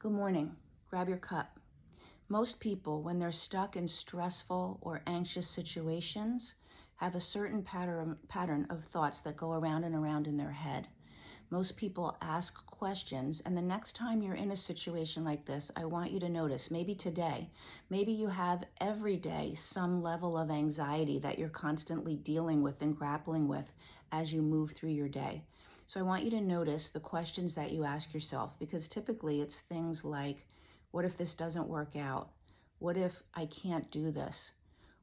Good morning. Grab your cup. Most people, when they're stuck in stressful or anxious situations, have a certain pattern of thoughts that go around and around in their head. Most people ask questions, and the next time you're in a situation like this, I want you to notice, maybe today, maybe you have every day some level of anxiety that you're constantly dealing with and grappling with as you move through your day. So I want you to notice the questions that you ask yourself, because typically it's things like, what if this doesn't work out? What if I can't do this?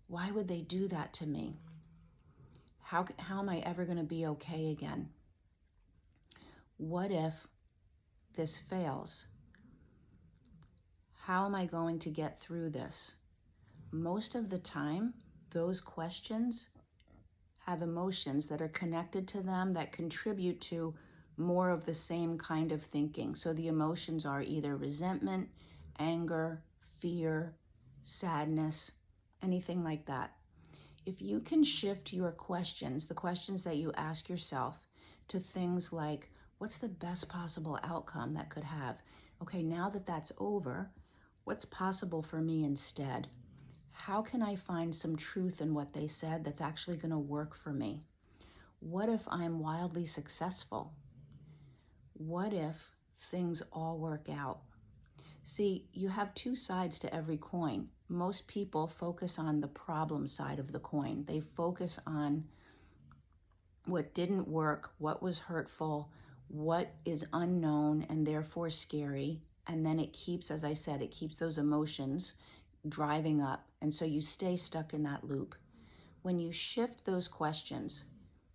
Why would they do that to me? How am I ever going to be okay again? What if this fails? How am I going to get through this? Most of the time, those questions have emotions that are connected to them that contribute to more of the same kind of thinking. So the emotions are either resentment, anger, fear, sadness, anything like that. If you can shift your questions, the questions that you ask yourself, to things like, what's the best possible outcome that could have? Okay, now that that's over, what's possible for me instead? How can I find some truth in what they said that's actually going to work for me? What if I'm wildly successful? What if things all work out? See, you have two sides to every coin. Most people focus on the problem side of the coin. They focus on what didn't work, what was hurtful, what is unknown and therefore scary. And then it keeps, as I said, it keeps those emotions driving up. And so you stay stuck in that loop. When you shift those questions,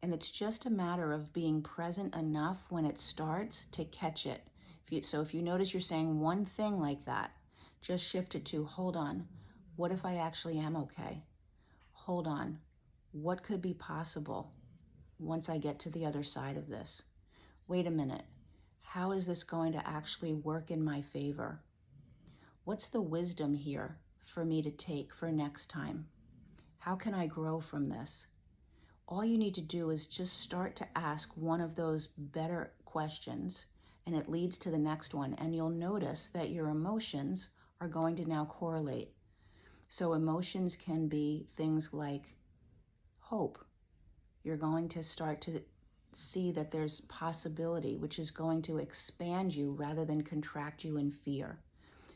and it's just a matter of being present enough when it starts to catch it. If you notice you're saying one thing like that, just shift it to, hold on, what if I actually am okay? Hold on, what could be possible once I get to the other side of this? Wait a minute, how is this going to actually work in my favor? What's the wisdom here for me to take for next time? How can I grow from this? All you need to do is just start to ask one of those better questions, and it leads to the next one. And you'll notice that your emotions are going to now correlate. So emotions can be things like hope. You're going to start to see that there's possibility, which is going to expand you rather than contract you in fear.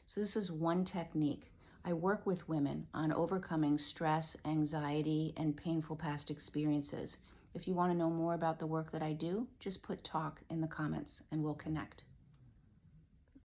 So this is one technique. I work with women on overcoming stress, anxiety, and painful past experiences. If you want to know more about the work that I do, just put talk in the comments and we'll connect.